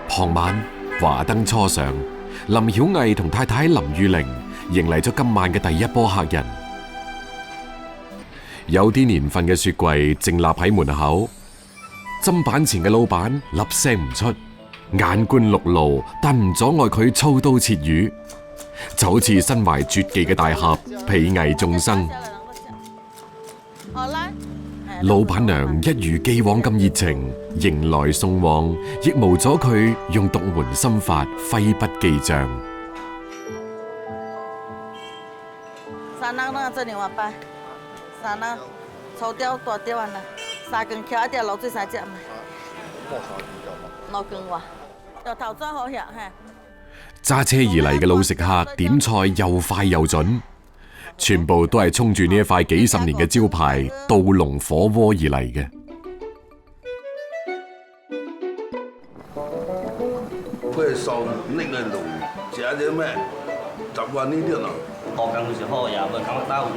傍晚華燈初上，林曉毅同太太林玉玲迎嚟咗今晚嘅第一波客人。有啲年份嘅雪櫃靜立喺門口，砧板前嘅老闆粒聲唔出，眼觀六路，但唔阻礙佢操刀切魚，就好似身懷絕技嘅大俠，睥睨眾生。老闆娘一如既往咁熱情，迎來送往，亦無阻佢用獨門心法揮筆記賬。三人那這2萬8，三人粗條大條啊，三根翹一條滷水3隻嘛，6根哇，就頭裝好吃嘿。揸車而嚟嘅老食客點菜又快又準，全部都係衝住呢一塊幾十年嘅招牌稻龍火鍋而嚟嘅。佢係受呢個路，食啲咩？習慣呢啲啦。學緊嘅時候也會講得好。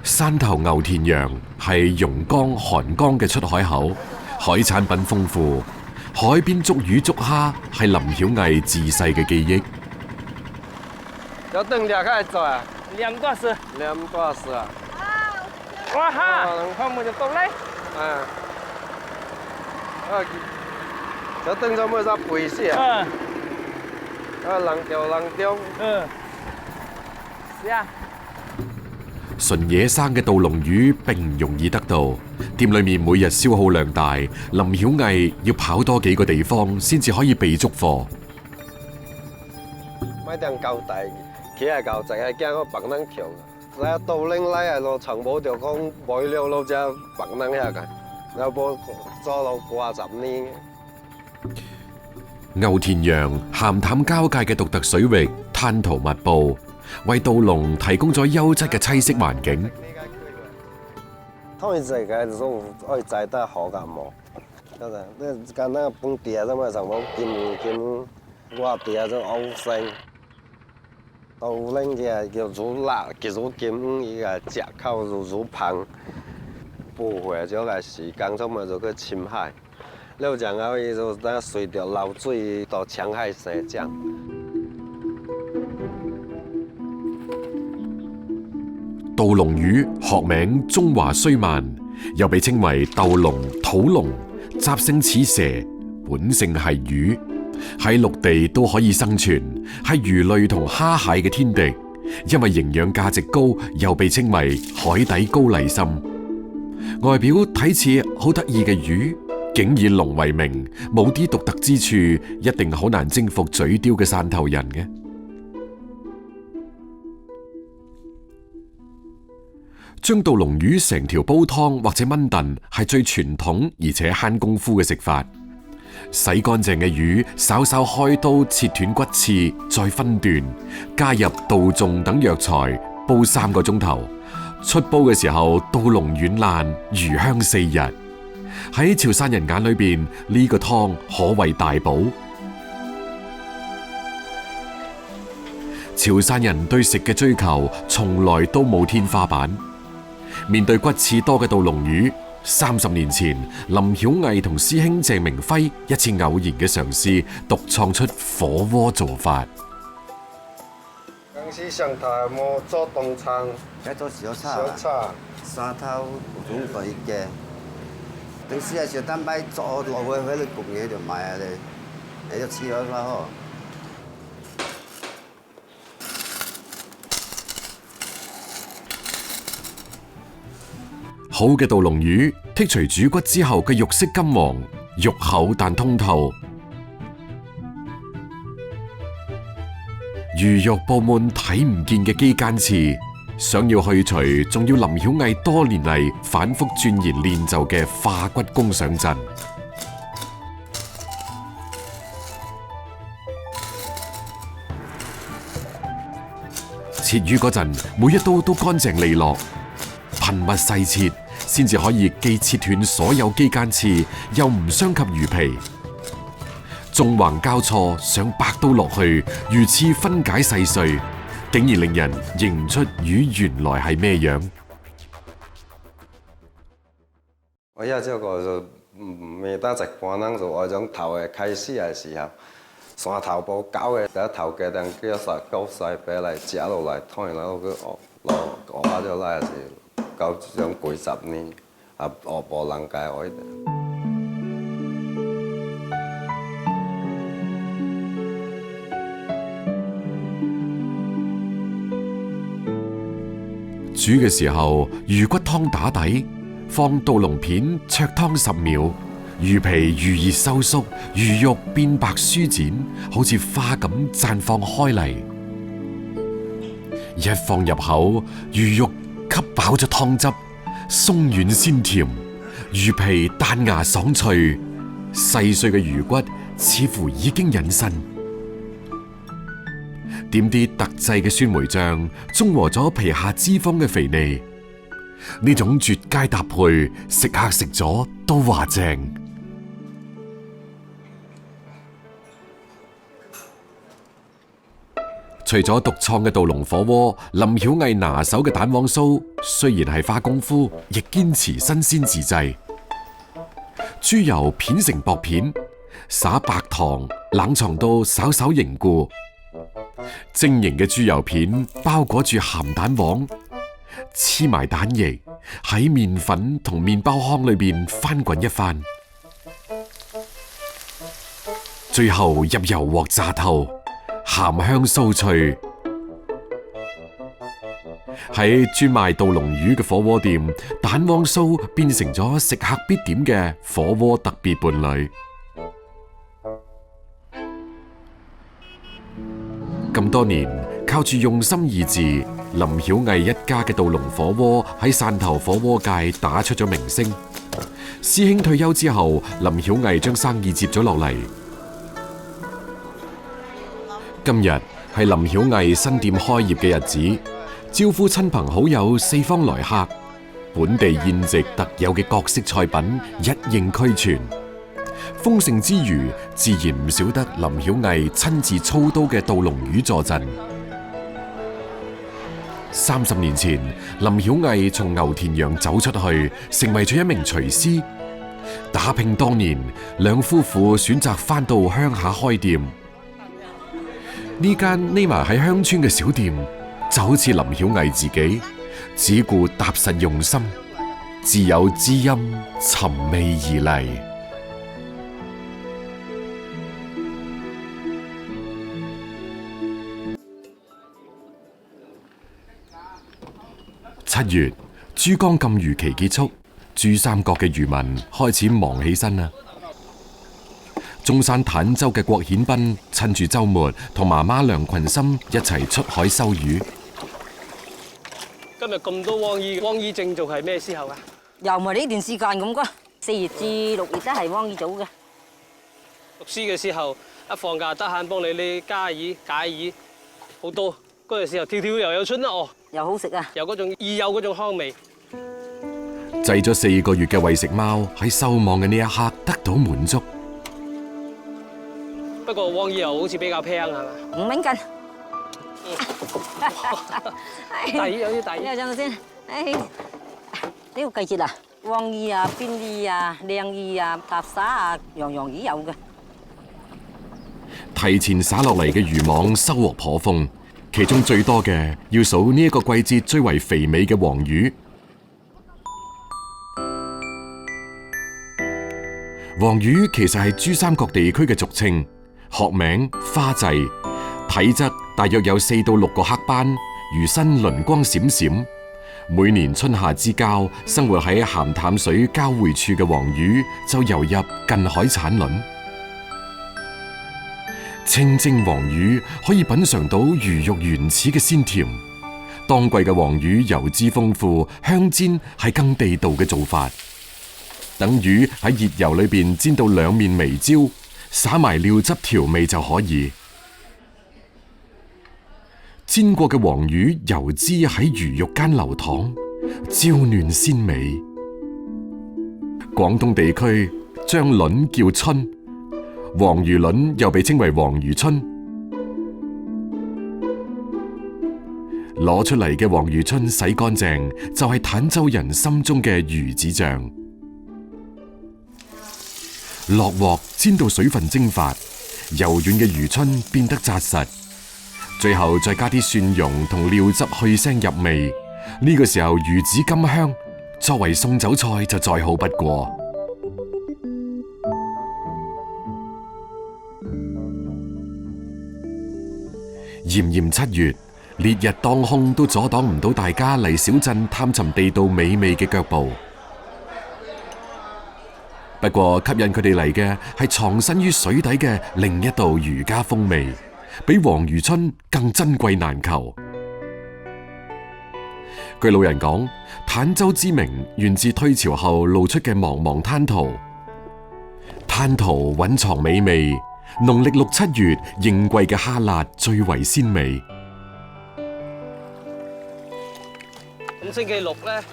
汕頭牛田洋係榕江、韓江嘅出海口，海產品豐富。海邊捉魚捉蝦係林曉毅自細嘅記憶。有燈兩開做啊？2多時。2多時啊！哇哈！看冇就到咧。有燈就冇得背先啊。冷掉。是啊。純野生嘅稻龍魚並唔容易得到，店裏面每日消耗量大，林曉毅要跑多幾個地方先至可以備足貨。買定夠大，企係夠直係驚我白能橋。嗱，稻嶺嚟係落長寶條江買料路只白能下嘅，有部做到50年。牛田洋鹹淡交界嘅獨特水域，灘塗密布，為稻龍提供咗優質嘅棲息環境。當然係嘅，種可以栽得好㗎嘛。真係，你簡單本地啫嘛，就冇見外地就好腥。稻嶺嘅叫做辣，叫做劍，依個隻口做棒，不會咗個時間就咪就個深海。了將可以就等隨着流水到淺海生長。稻龍魚學名中華須鰻，又被稱為豆龍、土龍，習性似蛇，本性係魚，喺陸地都可以生存，係魚類同蝦蟹嘅天敵。因為營養價值高，又被稱為海底高麗參。外表睇似好得意嘅魚，竟以龍為名，冇啲獨特之處，一定好難征服嘴刁嘅汕頭人嘅。將稻龍魚成條煲湯或者炆燉係最傳統而且慳功夫嘅食法。洗乾淨嘅魚，稍稍開刀切斷骨刺，再分段，加入稻種等藥材，煲3個鐘頭。出煲嘅時候，稻龍軟爛，魚香4日。喺潮汕人眼裏邊，呢個湯可謂大補。潮汕人對食嘅追求，從來都冇天花板。面對骨刺多嘅稻龍魚，30年前，林曉毅同師兄鄭明輝一次偶然嘅嘗試，獨創出火鍋做法。剛時上台冇做東餐，喺做小炒，沙頭種對嘅。平時係小蛋白做落去喺度焗嘢就買啊你就黐咗啦呵。好嘅稻龍魚，剔除主骨之後嘅肉色金黃，肉厚但通透，魚肉布滿睇唔見嘅肌間刺，想要去除，仲要林曉毅多年嚟反覆鑽研練就嘅化骨功上陣。切魚嗰陣，每一刀都乾淨利落，頻密細切，先至可以既切斷所有肌間刺，又唔傷及魚皮。縱橫交錯，上百刀落去，魚刺分解細碎，竟然令人認唔出魚原來係咩樣。我有這個就未得食飯，咱就愛種頭嘅開始嘅時候，山頭埔搞嘅第一頭嘅等叫曬高曬俾嚟食落嚟，當然啦，佢學咗嚟是搞種幾十年，啊學無能解愛的。煮嘅時候，魚骨湯打底，放稻籠片灼湯10秒，魚皮預熱收縮，魚肉變白舒展，好似花咁綻放開嚟。一放入口，魚肉吸飽咗湯汁，鬆軟鮮甜，魚皮彈牙爽脆，細碎嘅魚骨似乎已經隱身。點啲特製嘅酸梅醬，中和咗皮下脂肪嘅肥膩，呢種絕佳搭配，食客食咗都話正。除咗獨創嘅稻籠火鍋，林曉毅拿手嘅蛋黃酥，雖然係花功夫，亦堅持新鮮自製。豬油片成薄片，撒白糖，冷藏到稍稍凝固。晶瑩嘅豬油片包裹住鹹蛋黃，黐埋蛋液喺麵粉同麵包糠裏邊翻滾一番，最後入油鑊炸透，鹹香酥脆。喺專賣稻籠魚嘅火鍋店，蛋黃酥變成咗食客必點嘅火鍋特別伴侶。咁多年，靠住用心意志，林曉毅一家嘅稻籠火鍋喺汕頭火鍋界打出咗名聲。師兄退休之後，林曉毅將生意接咗落嚟。今日係林曉毅新店開業嘅日子，招呼親朋好友四方來客，本地宴席特有嘅各式菜品一應俱全。豐盛之餘，自然唔少得林曉毅親自操刀嘅稻籠魚助陣。30年前，林曉毅從牛田洋走出去，成為咗一名廚師。打拼多年，兩夫婦選擇返到鄉下開店。呢間匿埋喺鄉村嘅小店，就好似林曉毅自己，只顧踏實用心，自有知音尋味而嚟。7月，珠江禁漁期結束，珠三角嘅漁民開始忙起身啦。中山坦洲嘅郭顯斌趁住週末同媽媽梁群心一齊出海收魚。今日咁多黃魚，黃魚正做係咩時候啊？又咪呢段時間咁噶，4月至6月都係黃魚做嘅。讀書嘅時候，一放假得閒幫你加魚、解魚，好多。嗰陣時候跳跳又有春啦，哦，又好食啊，有嗰種已有嗰種香味。製咗4個月嘅餵食貓喺收網嘅呢一刻得到滿足。不過黃魚又好似比較平係嘛5蚊斤。大魚有啲大魚。呢個張先，呢個季節啊，黃魚啊、邊魚啊、靚魚啊、搭沙啊，樣樣魚有嘅。提前撒落嚟嘅漁網收穫頗豐，其中最多嘅要數呢一個季節最為肥美嘅黃魚。黃魚其實係珠三角地區嘅俗稱，學名花鯽，體質大約有4到6個黑斑，魚身鱗光閃閃。每年春夏之交，生活喺鹹淡水交匯處嘅黃魚就游入近海產卵。清蒸黃魚可以品嘗到魚肉原始嘅鮮甜，當季嘅黃魚油脂豐富，香煎係更地道嘅做法。等魚喺熱油裏邊煎到兩面微焦，灑埋料汁調味就可以。煎過嘅黃魚油脂喺魚肉間流淌，焦嫩鮮美。廣東地區將卵叫春，黃魚卵又被稱為黃魚春。攞出嚟嘅黃魚春洗乾淨，就係坦洲人心中嘅魚子醬。落鑊煎到水分蒸發，柔軟嘅魚春變得紮實。最後再加啲蒜蓉同料汁去腥入味，呢個時候魚子甘香，作為送酒菜就再好不過。炎炎7月，烈日當空都阻擋唔到大家嚟小鎮探尋地道美味嘅腳步。不過吸引佢哋嚟嘅係藏身於水底嘅另一道漁家風味，比黃魚春更珍貴難求。據老人講，坦洲之名源自退潮後露出嘅茫茫灘塗，灘塗蘊藏美味。農曆6、7月應季嘅蝦辣最為鮮美。咁星期六咧，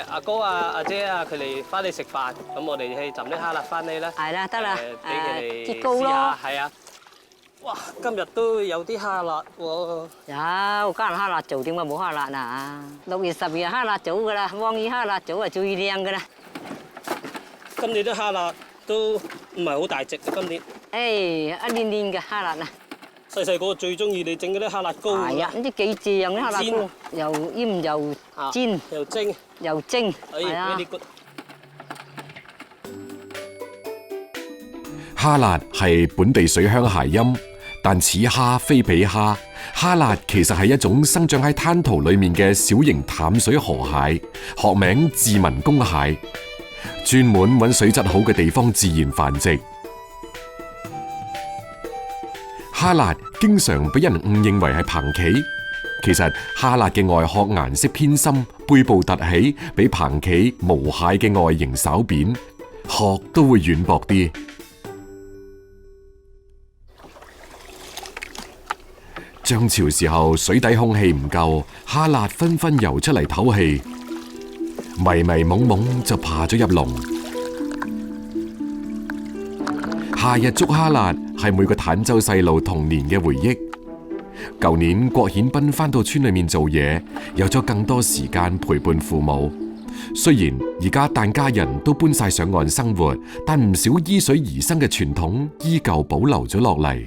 阿哥啊、阿姐啊，佢哋翻嚟食飯，咁我哋去浸啲蝦辣翻嚟啦。係啦，得啦，俾佢哋節糕咯。係啊。哇，今日都有啲蝦辣喎。有加人蝦辣做，點解冇蝦辣啊？6月、10月蝦辣做噶啦，黃魚蝦辣做係最靚噶啦。今年啲蝦辣都唔係好大隻，今年。一年年嘅蝦辣啊！細細個最中意你整嗰啲蝦辣糕。係啊，唔知幾正啲蝦辣糕，又醃又煎又蒸又蒸，係啊。蝦辣係本地水鄉諧音，但此蝦非彼蝦。蝦辣其實係一種生長喺灘塗裏面嘅小型淡水河蟹，學名自文公蟹，專門揾水質好嘅地方自然繁殖。蝦辣經常俾人誤認為係蟛蜞，其實蝦辣嘅外殼顏色偏深，背部凸起，比蟛蜞、毛蟹嘅外形稍扁，殼都會軟薄啲。漲潮時候水底空氣唔夠，蝦辣紛紛游出嚟唞氣，迷迷懵懵就爬咗入籠。夏日捉蝦辣係每個坦洲細路童年嘅回憶。舊年郭顯斌返到村裏面做嘢，有咗更多時間陪伴父母。雖然而家疍家人都搬晒上岸生活，但唔少依水而生嘅傳統依舊保留咗落嚟。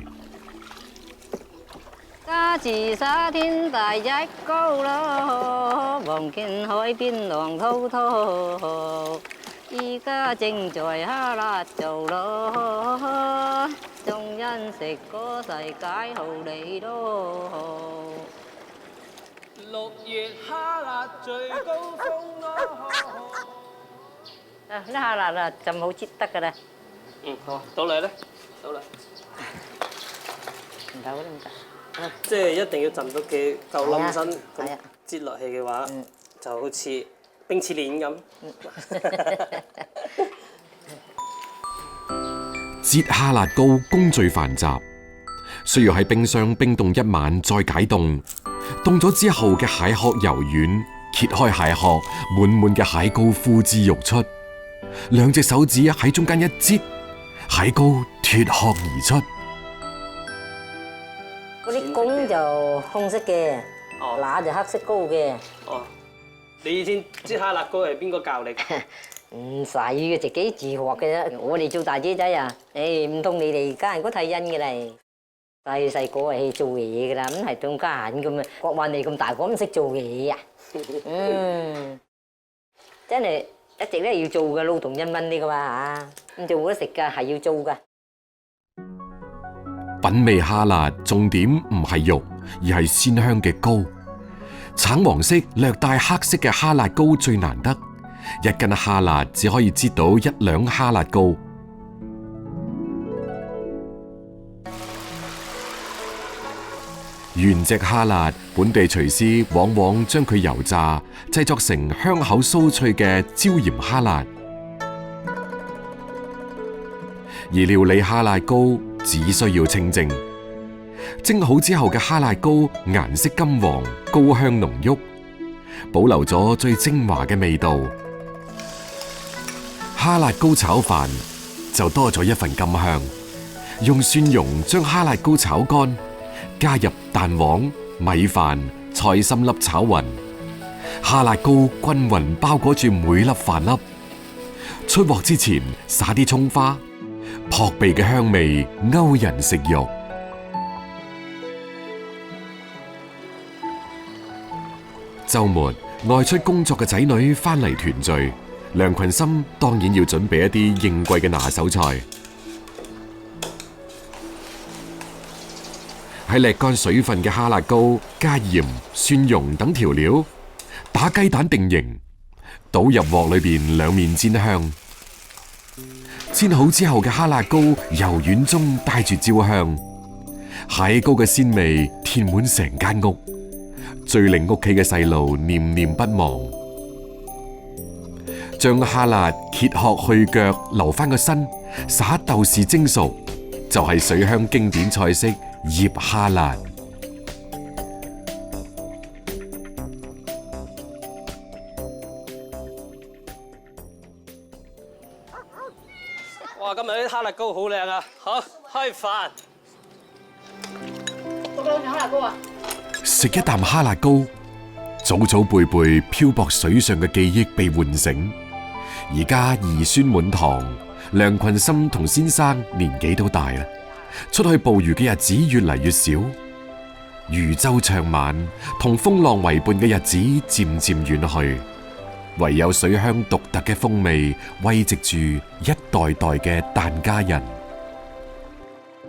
家自沙天大一高咯，望見海邊浪滔滔。依家正在蝦辣做咯，眾人食個世界好利咯。6月蝦辣最高峰咯。啲蝦辣啦，浸好擠得噶啦。好，到你咧，到啦。唔夠都唔得。即係一定要浸到佢夠冧身，咁擠落去嘅話，就好似冰淇淋咁。擠蝦辣糕工序繁雜，需要喺冰箱冰凍1晚再解凍。凍咗之後嘅蟹殼柔軟，揭開蟹殼，滿滿嘅蟹膏呼之欲出。2隻手指喺中間一擠，蟹膏脫殼而出。嗰啲公就紅色嘅，乸就黑色膏嘅。哦，你以前擠蝦辣糕係邊個教你？唔使嘅，自己自學嘅啫。我哋做大姐仔啊，唔同你哋家人嗰睇恩嘅嚟。細個係做嘢噶啦，咁係當家人咁啊。國話你咁大個唔識做嘢啊？真係一直咧要做嘅，勞動人民呢個嘛嚇，咁做得食噶係要做噶。品味蝦辣重點唔係肉，而係鮮香嘅膏。橙黃色略帶黑色嘅蝦辣膏最難得，一斤蝦辣只可以擠到1兩蝦辣膏。原隻蝦辣，本地廚師往往將佢油炸，製作成香口酥脆嘅椒鹽蝦辣。而料理蝦辣膏只需要清蒸，蒸好之後嘅蝦辣膏顏色金黃，膏香濃郁，保留咗最精華嘅味道。蝦辣膏炒飯就多咗一份甘香，用蒜蓉將蝦辣膏炒乾，加入蛋黃、米飯、菜心粒炒勻，蝦辣膏均勻包裹住每粒飯粒。出鑊之前撒啲蔥花，撲鼻嘅香味勾人食慾。週末外出工作嘅仔女返嚟團聚，梁群心當然要準備一啲應季嘅拿手菜。喺瀝乾水分嘅蝦辣膏加鹽、蒜蓉等調料，打雞蛋定型，倒入鑊裏邊兩面煎香。煎好之後嘅蝦辣膏柔軟中帶住焦香，蟹膏嘅鮮味填滿成間屋，最令屋企嘅細路念念不忘。將蝦辣揭殼去腳，留翻個身，撒豆豉蒸熟，就係水鄉經典菜式醃蝦辣。哇！今日啲蝦辣膏好靚啊！好，開飯。個個老蝦辣膏啊！食一啖蝦辣膏，祖祖輩輩漂泊水上嘅記憶被喚醒。而家兒孫滿堂，梁群心同先生年紀都大啦，出去捕魚嘅日子越嚟越少，漁舟唱晚同風浪為伴嘅日子漸漸遠去，唯有水鄉獨特嘅風味慰藉住一代代嘅疍家人。